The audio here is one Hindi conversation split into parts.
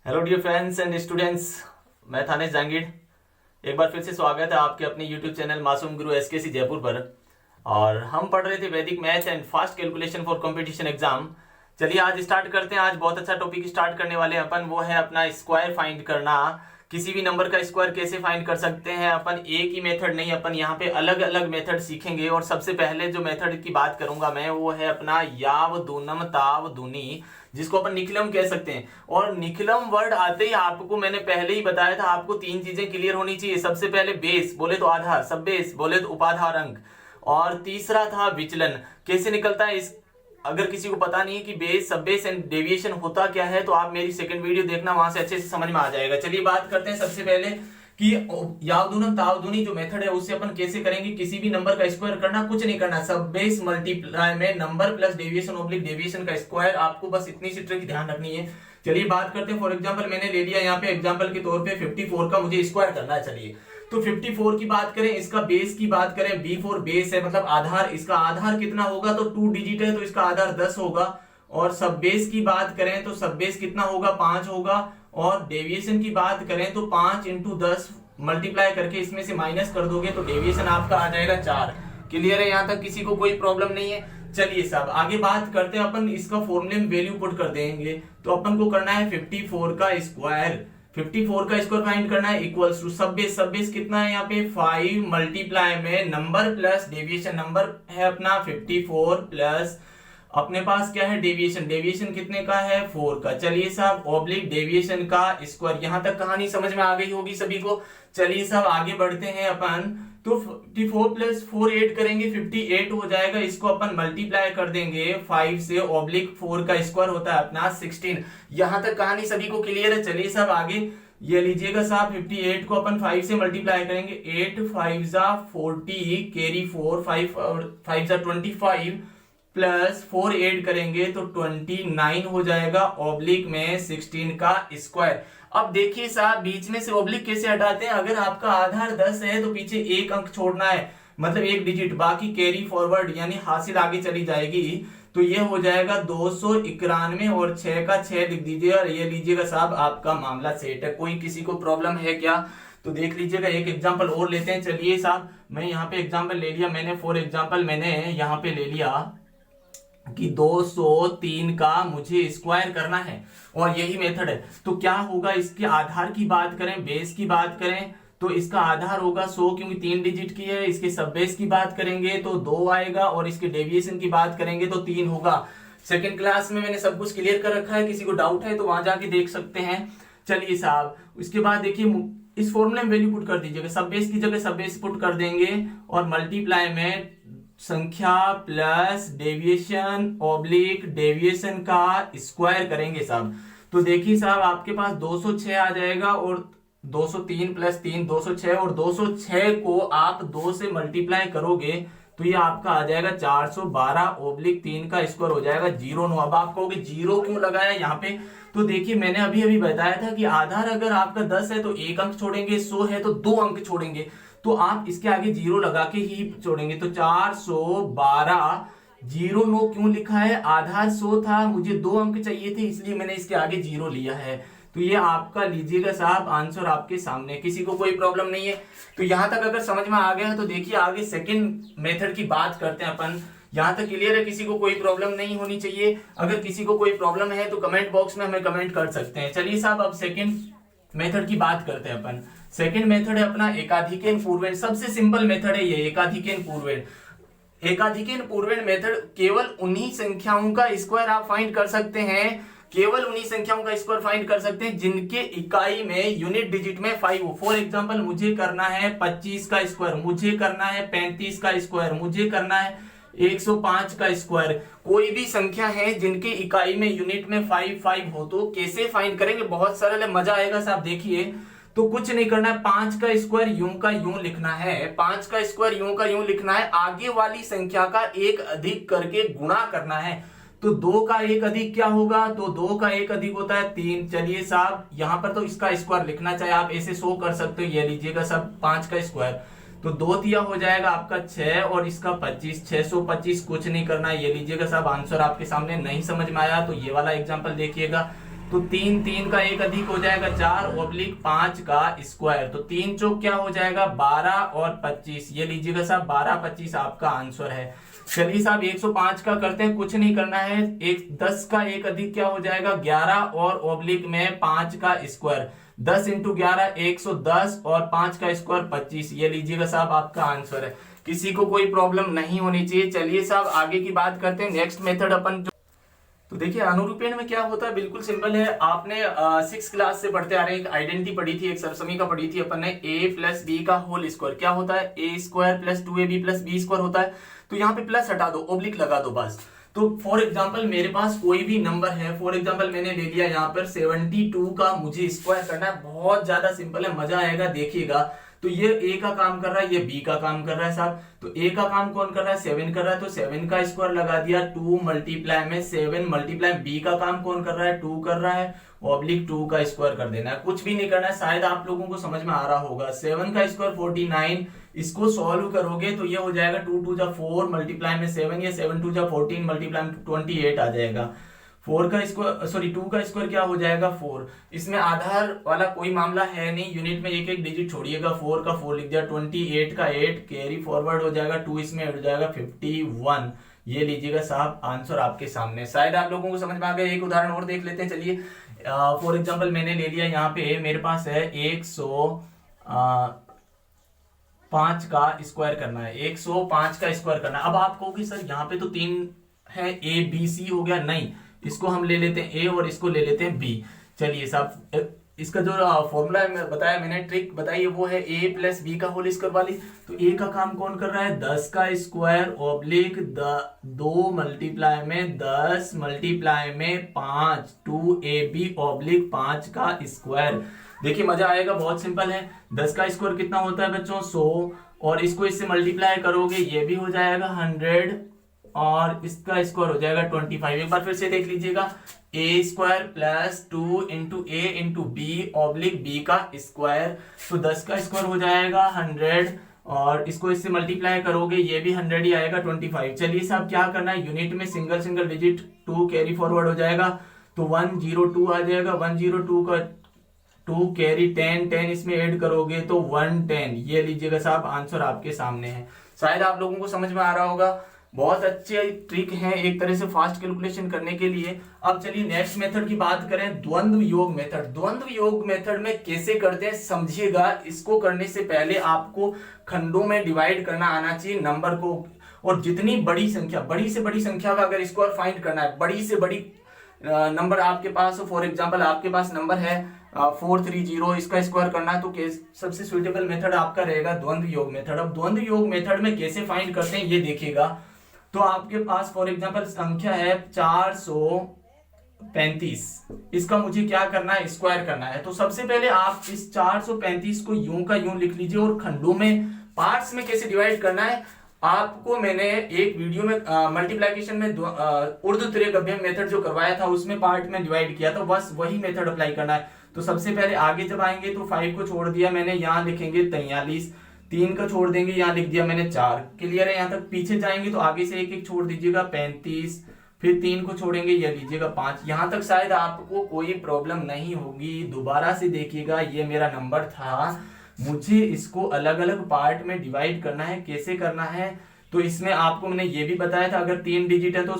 Hello dear friends and students, मैं थानेश जहांगीर। एक बार फिर से स्वागत है आपके अपने यूट्यूब चैनल मासूम गुरु एसकेसी जयपुर पर। और हम पढ़ रहे थे वैदिक math and fast calculation for competition exam. चलिए आज स्टार्ट करते हैं। आज बहुत अच्छा टॉपिक स्टार्ट करने वाले हैं अपन, वो है अपना स्क्वायर फाइंड करना। किसी भी नंबर का स्क्वायर कैसे फाइंड कर सकते हैं अपन, एक ही मेथड नहीं, अपन यहाँ पे अलग अलग मेथड सीखेंगे। और सबसे पहले जो मेथड की बात करूंगा मैं, वो है अपना याव दूनम ताव दूनी, जिसको अपन निखिलम कह सकते हैं। और निखिलम वर्ड आते ही आपको मैंने पहले ही बताया था, आपको तीन चीजें क्लियर होनी चाहिए। सबसे पहले बेस बोले तो आधार, सब बेस बोले तो उपाधार अंक। और तीसरा था विचलन, कैसे निकलता है इस, अगर किसी को पता नहीं है कि बेस, सब बेस एंड डेविएशन होता क्या है, तो आप मेरी सेकंड वीडियो देखना, वहां से अच्छे से समझ में आ जाएगा। चलिए बात करते हैं सबसे पहले कि यावदूनम तावदूनी जो मेथड है उससे अपन कैसे करेंगे। किसी भी नंबर का स्क्वायर करना, कुछ नहीं करना, सब बेस मल्टीप्लाई में number plus deviation oblique deviation का स्क्वायर, आपको बस इतनी सी ट्रिक ध्यान रखनी है। चलिए बात करते हैं। फॉर एग्जांपल मैंने ले लिया यहाँ पे एग्जांपल के तौर पे 54 का मुझे स्क्वायर करना है। चलिए तो 54 की बात करें, इसका बेस की बात करें, B4 बेस है मतलब आधार, इसका आधार कितना होगा, तो 2 डिजिट है तो इसका आधार 10 होगा। और सब बेस की बात करें तो सब बेस कितना होगा, 5 होगा। और डेविएशन की बात करें तो 5 इंटू 10 मल्टीप्लाई करके इसमें से माइनस कर दोगे तो डेविएशन आपका आ जाएगा 4। क्लियर है, यहां तक किसी को कोई प्रॉब्लम नहीं है। चलिए साहब आगे बात करते हैं अपन, इसका फॉर्मूले में वैल्यू पुट कर देंगे। तो अपन को करना है 54 का स्क्वायर, 54 का स्क्वायर फाइंड करना है इक्वल्स टू सब बेस कितना है यहाँ पे 5 मल्टीप्लाई में नंबर प्लस डेविएशन, नंबर है अपना 54 प्लस अपने पास क्या है डेविएशन, डेविएशन कितने का है 4 का। चलिए साहब ऑब्लिक डेविएशन का स्क्वायर, यहां तक कहानी समझ में आ गई होगी सभी को। चलिए साहब आगे बढ़ते हैं अपन। तो 54 प्लस 4 ऐड करेंगे 58 हो जाएगा, इसको अपन मल्टीप्लाई कर देंगे 5 से, ऑब्लिक 4 का स्क्वायर होता है अपना 16। यहां तक कहानी सभी को क्लियर है। चलिए साहब आगे ये लीजिएगा साहब, 58 को अपन 5 से मल्टीप्लाई करेंगे, 8 5 जा 40 कैरी 4 5 5 जा 25 प्लस 4 ऐड करेंगे तो 29 हो जाएगा, ऑब्लिक में 16 का स्क्वायर। अब देखिए साहब बीच में से ऑब्लिक कैसे हटाते हैं, अगर आपका आधार 10 है तो पीछे एक अंक छोड़ना है, मतलब एक डिजिट, बाकी कैरी फॉरवर्ड यानी हासिल आगे चली जाएगी। तो ये हो जाएगा 291 और 6 का 6 लिख दीजिए और ये लीजिएगा साहब आपका मामला सेट है। कोई किसी को प्रॉब्लम है क्या, तो देख लीजिएगा। एक एग्जांपल और लेते हैं। चलिए साहब मैं यहाँ पे एग्जांपल ले लिया मैंने, फॉर एग्जांपल मैंने यहाँ पे ले लिया कि 203 का मुझे स्क्वायर करना है और यही मेथड है। तो क्या होगा, इसके आधार की बात करें, बेस की बात करें तो इसका आधार होगा 100 क्योंकि 3 डिजिट की है। इसके सब बेस की बात करेंगे तो 2 आएगा और इसके डेविएशन की बात करेंगे तो 3 होगा। सेकंड क्लास में मैंने सब कुछ क्लियर कर रखा है, किसी को डाउट है तो वहां जाके देख सकते हैं। चलिए साहब उसके बाद देखिए इस फॉर्मूले में वैल्यू पुट कर दीजिएगा, सब बेस की जगह सब बेस पुट कर देंगे और मल्टीप्लाई में संख्या प्लस डेविएशन ऑब्लिक डेविएशन का स्क्वायर करेंगे साहब। तो देखिए साहब आपके पास 206 आ जाएगा और 203 प्लस 3 206, और 206 को आप 2 से मल्टीप्लाई करोगे तो ये आपका आ जाएगा 412 ऑब्लिक 3 का स्क्वायर हो जाएगा 09। अब आप कहोगे जीरो क्यों लगाया यहाँ पे, तो देखिए मैंने अभी अभी बताया था कि आधार अगर आपका 10 है तो एक अंक छोड़ेंगे, 100 है तो 2 अंक छोड़ेंगे, तो आप इसके आगे जीरो लगा के ही छोड़ेंगे। तो 412 09 क्यों लिखा है, आधार 100 था, मुझे 2 अंक चाहिए थे इसलिए मैंने इसके आगे जीरो लिया है। तो ये आपका लीजिएगा साहब आंसर आपके सामने, किसी को कोई प्रॉब्लम नहीं है। तो यहां तक अगर समझ में आ गया है तो देखिए आगे सेकंड मेथड की बात करते हैं अपन। यहां तक क्लियर है, किसी को कोई प्रॉब्लम नहीं होनी चाहिए। अगर किसी को कोई प्रॉब्लम है तो कमेंट बॉक्स में हमें कमेंट कर सकते हैं। चलिए साहब अब सेकंड मेथड की बात करते हैं अपन। सेकंड मेथड है अपना एकाधिकेन पूर्वेण, सबसे सिंपल मेथड है ये एकाधिकेन पूर्वेण। एकाधिकेन पूर्वेण मेथड केवल उन्हीं संख्याओं का स्क्वायर आप फाइंड कर सकते हैं, केवल उन्हीं संख्याओं का स्क्वायर फाइंड कर सकते हैं जिनके इकाई में यूनिट डिजिट में 5 हो। फॉर एग्जांपल मुझे करना है 25 का स्क्वायर, मुझे करना है 35 का स्क्वायर, मुझे करना है 105 का स्क्वायर। कोई भी संख्या है जिनके इकाई में यूनिट में 5 हो। तो कैसे फाइंड करेंगे, बहुत सरल है, मजा आएगा साहब। देखिए तो कुछ नहीं करना है, 5 का स्क्वायर यूं का यूं लिखना है, 5 का स्क्वायर यूं का यूं लिखना है, आगे वाली संख्या का एक अधिक करके गुणा करना है। तो 2 का एक अधिक क्या होगा, तो 2 का एक अधिक होता है 3। चलिए साहब यहां पर तो इसका स्क्वायर लिखना चाहिए, आप ऐसे शो कर सकते हो, ये लीजिएगा सब 5 का स्क्वायर, तो 2 तिया हो जाएगा आपका 6 और इसका 25, 625, कुछ नहीं करना है। ये लीजिएगा साहब आंसर आपके सामने। नहीं समझ में आया तो ये वाला एग्जांपल देखिएगा। तो 3 3 का एक अधिक हो जाएगा 4 ऑब्लिक 5 का स्क्वायर। तो 3 चौक क्या हो जाएगा 12 और 25, ये लीजिएगा साहब 12 25 आपका आंसर है। चलिए साहब 105 का करते हैं, कुछ नहीं करना है। 10 का एक अधिक क्या हो जाएगा 11 और ऑब्लिक में 5 का स्क्वायर। 10 इंटू 11 110 और 5 का स्क्वायर 25, ये लीजिएगा साहब आपका आंसर है। किसी को कोई प्रॉब्लम नहीं होनी चाहिए। चलिए साहब आगे की बात करते हैं। नेक्स्ट मेथड अपन तो देखिए अनुरूपण में क्या होता है, बिल्कुल सिंपल है। आपने 6 क्लास से पढ़ते आ रहे हैं, एक आइडेंटिटी पढ़ी थी, एक सरसमी का पढ़ी थी अपन ने। a प्लस बी का होल स्क्वायर क्या होता है a square plus 2ab plus b square होता है। तो यहाँ पे प्लस हटा दो, ओब्लिक लगा दो बस। तो फॉर एग्जांपल मेरे पास कोई भी नंबर है, फॉर एग्जांपल मैंने ले लिया यहाँ पर 72 का मुझे स्क्वायर करना है। बहुत ज्यादा सिंपल है, मजा आएगा, देखिएगा। तो ये ए का काम कर रहा है, ये बी का काम कर रहा है साहब। तो ए का काम कौन कर रहा है 7 कर रहा है, तो 7 का स्क्वायर लगा दिया। 2 मल्टीप्लाई में 7 मल्टीप्लाई बी का काम कौन कर रहा है 2 कर रहा है, ऑब्लिक 2 का स्क्वायर कर देना है। कुछ भी नहीं करना है, शायद आप लोगों को समझ में आ रहा होगा। 7 का स्क्वायर 49, इसको सॉल्व करोगे तो ये हो जाएगा 2 2 जा 4 मल्टीप्लाई में 7, ये 7 2 जा 14 मल्टीप्लाई में 28 आ जाएगा। 4 का स्क्वायर सॉरी 2 का स्क्वायर क्या हो जाएगा 4। इसमें आधार वाला कोई मामला है नहीं, यूनिट में एक एक डिजिट छोड़िएगा। 4 का 4 लिख दिया, 28 का 8 कैरी फॉरवर्ड हो जाएगा, 2 इसमें हो जाएगा 51। ये लीजिएगा साहब आंसर आपके सामने। शायद आप लोगों को समझ में आ गया। एक उदाहरण और देख लेते हैं। चलिए फॉर एग्जाम्पल मैंने ले लिया यहाँ पे मेरे पास है 105 का स्क्वायर करना है, 105 का स्क्वायर करना है। अब आप कहोगे सर यहाँ पे तो 3 है, ए बी सी हो गया, नहीं, इसको हम ले लेते हैं ए और इसको ले लेते हैं बी। चलिए साहब इसका जो फॉर्मूला बताया मैंने, ट्रिक बताई, वो है ए प्लस बी का होल स्क्वायर वाली। तो ए का काम कौन कर रहा है 10 का स्क्वायर ऑब्लिक 2 मल्टीप्लाई में 10 मल्टीप्लाई में 5 2ab ऑब्लिक 5 का स्क्वायर। देखिए मजा आएगा, बहुत सिंपल है। 10 का स्क्वायर कितना होता है बच्चों 100, और इसको इससे मल्टीप्लाई करोगे ये भी हो जाएगा 100 और इसका स्क्वायर हो जाएगा 25। एक बार फिर से देख लीजिएगा, ए स्क्वायर प्लस 2 इंटू ए इंटू बी ऑब्लिक बी का स्क्वायर। तो 10 का स्क्वायर हो जाएगा 100 और इसको इससे मल्टीप्लाई करोगे ये भी 100 ही आएगा 25। चलिए साहब क्या करना है, यूनिट में single single digit 2 carry forward हो जाएगा, तो 102 आ जाएगा। 102 का 2 कैरी 10 10 इसमें ऐड करोगे तो 110। ये लीजिएगा साहब आंसर आपके सामने है। शायद आप लोगों को समझ में आ रहा होगा। बहुत अच्छे ट्रिक है एक तरह से फास्ट कैलकुलेशन करने के लिए। अब चलिए नेक्स्ट मेथड की बात करें, द्वंद्व योग मेथड। द्वंद्व योग मेथड में कैसे करते हैं समझिएगा। इसको करने से पहले आपको खंडों में डिवाइड करना आना चाहिए नंबर को, और जितनी बड़ी संख्या, बड़ी से बड़ी संख्या का अगर स्क्वायर फाइंड करना है, बड़ी से बड़ी नंबर आपके पास, फॉर एग्जाम्पल आपके पास नंबर है 430, इसका स्क्वायर करना है, तो सबसे सुइटेबल मेथड आपका रहेगा द्वंद्व योग मेथड। अब द्वंद्व योग मेथड में कैसे फाइंड करते हैं ये देखिएगा। तो आपके पास फॉर एग्जांपल संख्या है 435, इसका मुझे क्या करना है स्क्वायर करना है। तो सबसे पहले आप इस 435 को यूं का यूं लिख लीजिए, और खंडों में पार्ट्स में कैसे डिवाइड करना है आपको मैंने एक वीडियो में मल्टीप्लिकेशन में ऊर्ध्वत्रय गव्यम मेथड जो करवाया था उसमें पार्ट में डिवाइड किया था, बस वही मेथड अप्लाई करना है। तो सबसे पहले आगे जब आएंगे तो 5 को छोड़ दिया मैंने, यहाँ लिखेंगे 43, 3 का छोड़ देंगे, यहाँ लिख दिया मैंने 4। क्लियर है यहाँ तक। पीछे जाएंगे तो आगे से एक एक छोड़ दीजिएगा 35, फिर 3 को छोड़ेंगे ये लीजिएगा 5। यहाँ तक शायद आपको कोई प्रॉब्लम नहीं होगी। दोबारा से देखिएगा, ये मेरा नंबर था, मुझे इसको अलग अलग पार्ट में डिवाइड करना है। कैसे करना है तो इसमें आपको मैंने ये भी बताया था, अगर 3 डिजिट है तो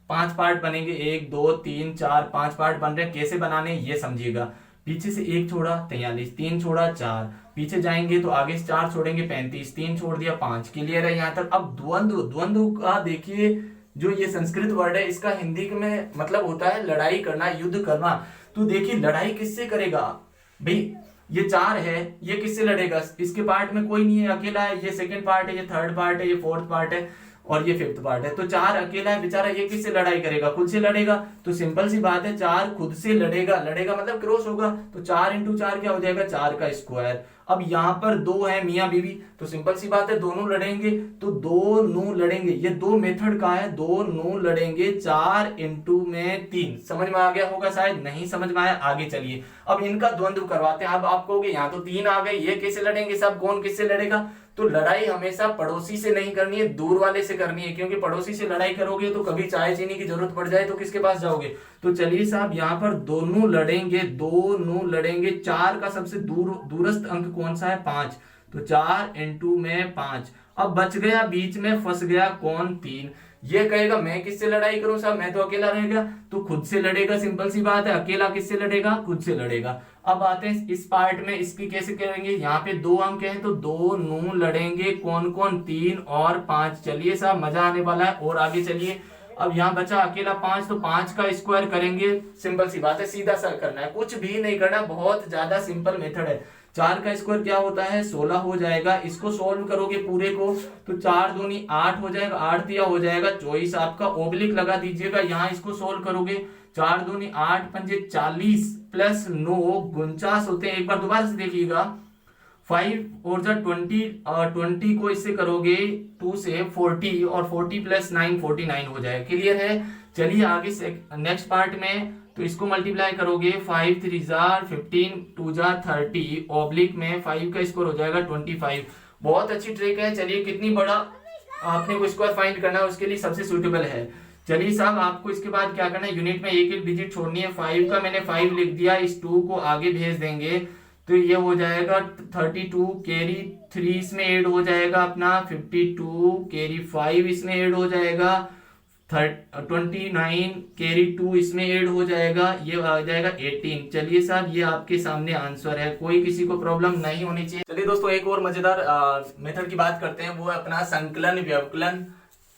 5 पार्ट बनेंगे, 1 2 3 4 5 पार्ट बन रहे हैं। कैसे बनाने ये समझिएगा। पीछे से 1 छोड़ा 43, 3 छोड़ा 4, पीछे जाएंगे तो आगे से 4 छोड़ेंगे 35, 3 छोड़ दिया 5। क्लियर है यहाँ तक। अब द्वंद्व, द्वंद्व का देखिए जो ये संस्कृत वर्ड है इसका हिंदी में मतलब होता है लड़ाई करना, युद्ध करना। तो देखिए लड़ाई किससे करेगा भाई, ये 4 है, ये किससे लड़ेगा, इसके पार्ट में कोई नहीं है, अकेला है। ये सेकंड पार्ट है, ये थर्ड पार्ट है, ये फोर्थ पार्ट है और ये फिफ्थ पार्ट है। तो 4 अकेला है बेचारा, ये किससे लड़ाई करेगा, खुद से लड़ेगा। तो सिंपल सी बात है 4 खुद से लड़ेगा, लड़ेगा मतलब क्रॉस होगा। तो 4 इंटू 4 क्या हो जाएगा 4 का स्क्वायर। अब यहाँ पर 2 है मियां बीवी, तो सिंपल सी बात है दोनों लड़ेंगे, तो 2 9 लड़ेंगे। ये 2 मेथड का है, 2 9 लड़ेंगे, 4 इंटू में 3। समझ में आ गया होगा, शायद नहीं समझ में आया। आगे चलिए अब इनका द्वंद्व करवाते हैं। अब आप कहोगे यहाँ तो 3 आ गए, ये कैसे लड़ेंगे सब, कौन किससे लड़ेगा। तो लड़ाई हमेशा पड़ोसी से नहीं करनी है, दूर वाले से करनी है, क्योंकि पड़ोसी से लड़ाई करोगे तो कभी चाय चीनी की जरूरत पड़ जाए तो किसके पास जाओगे, तो चलिए साहब यहाँ पर दोनों लड़ेंगे। 4 का सबसे दूरस्थ अंक कौन सा है? 5। तो 4 इंटू में 5। अब बच गया, बीच में फंस गया कौन? 3। ये कहेगा मैं किससे लड़ाई करूं साहब, मैं तो अकेला रहेगा। तो खुद से लड़ेगा, सिंपल सी बात है। अकेला किससे लड़ेगा? खुद से लड़ेगा। अब आते हैं इस पार्ट में, इसकी कैसे करेंगे? यहाँ पे 2 अंक हैं तो दोनों लड़ेंगे कौन कौन? 3 और 5। चलिए साहब मजा आने वाला है। और आगे चलिए, अब यहाँ बचा अकेला 5, तो 5 का स्क्वायर करेंगे। सिंपल सी बात है, सीधा सा करना है, कुछ भी नहीं करना, बहुत ज्यादा सिंपल मेथड है। 4 का स्क्वायर क्या होता है? 16 हो जाएगा। इसको सोल्व करोगे पूरे को तो 4 दूनी 8 हो जाएगा, 8 दिया हो जाएगा 24 आपका। ओब्लिक लगा दीजिएगा, यहाँ इसको सोल्व करोगे 4 दूनी 8 पंजे 40 प्लस 9 49 होते हैं। एक बार दोबारा से देखिएगा, 5 और 20 को इससे करोगे 2 से 40 और 40 प्लस 9 49 हो जाएगा। क्लियर है? चलिए आगे से नेक्स्ट पार्ट में, तो इसको मल्टीप्लाई करोगे 5 3 जार 15 2 जार 30 ओब्लिक में 5 का स्क्वायर हो जाएगा 25। बहुत अच्छी ट्रिक है। चलिए कितनी बड़ा आपने को स्क्वायर फाइंड करना है उसके लिए सबसे सूटेबल है। चलिए साहब आपको इसके बाद क्या करना है, यूनिट में एक एक डिजिट छोड़नी है। 5 का मैंने 5 लिख दिया, इस 2 को आगे भेज देंगे तो ये हो जाएगा 32 कैरी 3 इसमें ऐड हो जाएगा अपना 52 कैरी 5 इसमें ऐड हो जाएगा 29 कैरी 2 इसमें ऐड हो जाएगा, ये आ जाएगा 18। चलिए साहब ये आपके सामने आंसर है, कोई किसी को प्रॉब्लम नहीं होनी चाहिए। चलिए दोस्तों एक और मजेदार मेथड की बात करते हैं, वो है अपना संकलन व्यवकलन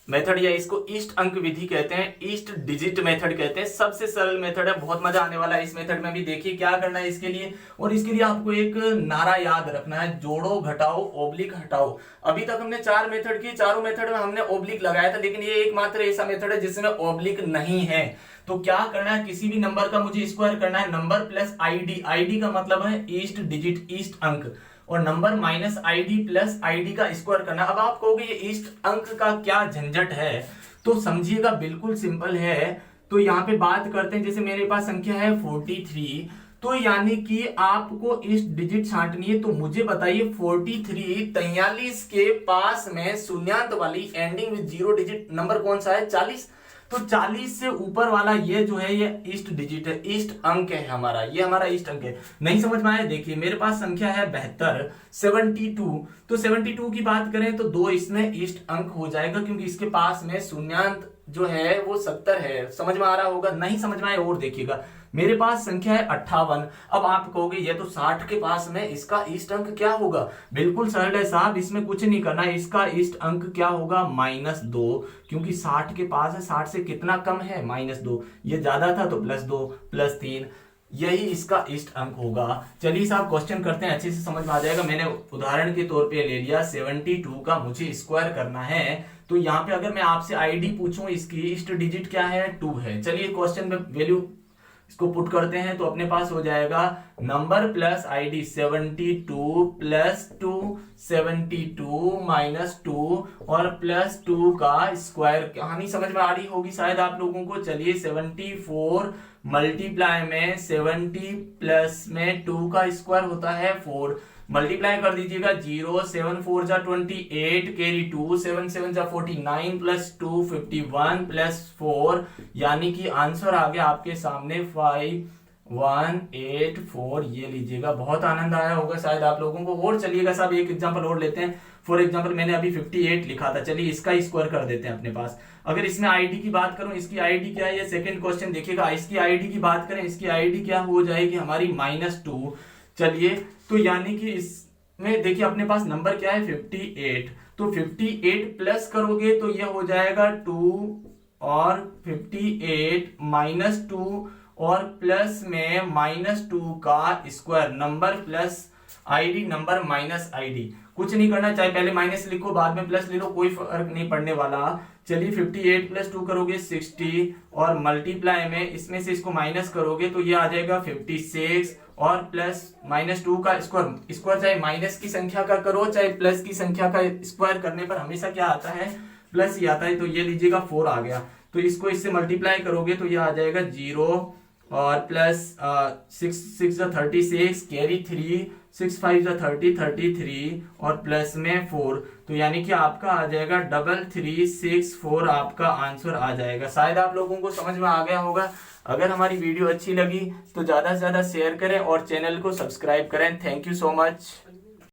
मेथड, या इसको ईस्ट अंक विधि कहते हैं, ईस्ट डिजिट मेथड कहते हैं। सबसे सरल मेथड है, बहुत मजा आने वाला है इस मेथड में भी। देखिए क्या करना है इसके लिए, और इसके लिए आपको एक नारा याद रखना है, जोड़ो घटाओ ओब्लिक हटाओ। अभी तक हमने 4 मेथड की, चारों मेथड में हमने ओब्लिक लगाया था, लेकिन ये एकमात्र ऐसा मेथड है जिसमें ओब्लिक नहीं है। तो क्या करना है, किसी भी नंबर का मुझे स्क्वायर करना है, नंबर प्लस आईडी, आईडी का मतलब है ईस्ट डिजिट, ईस्ट अंक, और number minus ID plus ID का स्क्वायर करना। अब आप कहोगे ये ईस्ट अंक का क्या झंझट है, तो समझिएगा बिल्कुल सिंपल है। तो यहाँ पे बात करते हैं, जैसे मेरे पास संख्या है 43, तो यानी कि आपको ईस्ट डिजिट छांटनी है। तो मुझे बताइए 43 के पास में शून्यांत वाली एंडिंग विद 0 डिजिट नंबर कौन सा है? 40। तो 40 से ऊपर वाला ये जो है ये ईस्ट डिजिट है, ईस्ट अंक है हमारा, ये हमारा ईस्ट अंक है। नहीं समझ में आया? देखिए मेरे पास संख्या है 72, 72, तो 72 की बात करें तो 2 इसमें ईस्ट अंक हो जाएगा, क्योंकि इसके पास में शून्यांत जो है वो 70 है। समझ में आ रहा होगा? नहीं समझ में आया और देखिएगा, मेरे पास संख्या है 58। अब आप कहोगे ये तो 60 के पास में, इसका ईस्ट अंक क्या होगा? बिल्कुल सरल है साहब, इसमें कुछ नहीं करना है। इसका ईस्ट अंक क्या होगा? -2, क्योंकि 60 के पास है, 60 से कितना कम है? -2। ये ज्यादा था तो +2 +3, यही इसका ईस्ट अंक होगा। चलिए साहब क्वेश्चन करते हैं, अच्छे से समझ में आ जाएगा। मैंने उदाहरण के तौर पे ले लिया, 72 का मुझे स्क्वायर करना है। तो यहाँ पे अगर मैं आपसे आईडी पूछूं, इसकी ईस्ट डिजिट क्या है? 2 है। चलिए क्वेश्चन में वैल्यू इसको पुट करते हैं, तो अपने पास हो जाएगा number plus ID 72 plus 2 72 minus 2 और प्लस 2 का स्क्वायर। कहानी समझ में आ रही होगी शायद आप लोगों को। चलिए 74 मल्टीप्लाई में 70 प्लस में 2 का स्क्वायर होता है 4, मल्टीप्लाई कर दीजिएगा 0 7 4 जा 28 कैरी 2 7 7 जा 49 प्लस 2 51 प्लस 4, यानी कि आंसर आ गया आपके सामने 5184। ये लीजिएगा, बहुत आनंद आया होगा शायद आप लोगों को। और चलिएगा साहब एक एग्जांपल और लेते हैं। फॉर एग्जांपल मैंने अभी 58 लिखा था, चलिए इसका स्क्वायर कर देते हैं अपने पास। अगर इसमें आईडी की बात करूं, इसकी आईडी क्या है? ये सेकंड क्वेश्चन देखिएगा। इसकी आईडी की बात करें, इसकी आईडी क्या हो जाएगी हमारी? -2। चलिए तो यानी कि इसमें देखिए अपने पास नंबर क्या है? 58। तो 58 प्लस करोगे तो यह हो जाएगा 2 और 58 -2 और प्लस में -2 का square, number plus ID number minus ID. कुछ नहीं करना, चाहे पहले माइनस लिखो बाद में प्लस ले लो, कोई फर्क नहीं पड़ने वाला। चलिए 58 प्लस 2 करोगे 60 और मल्टीप्लाई में इसमें से इसको माइनस करोगे तो ये आ जाएगा 56 और प्लस -2 का स्क्वायर। स्क्वायर चाहे माइनस की संख्या का करो चाहे प्लस की संख्या का स्क्वायर करने पर हमेशा क्या आता है? प्लस ही आता है। तो ये लीजिएगा 4 आ गया। तो इसको इससे मल्टीप्लाई करोगे तो ये आ जाएगा 0 और प्लस 6 6 36 कैरी 3 6 5 30 33 और प्लस में 4, तो यानी कि आपका आ जाएगा 3364 आपका आंसर आ जाएगा। शायद आप लोगों को समझ में आ गया होगा। अगर हमारी वीडियो अच्छी लगी तो ज़्यादा से ज़्यादा शेयर करें और चैनल को सब्सक्राइब करें। Thank you so much.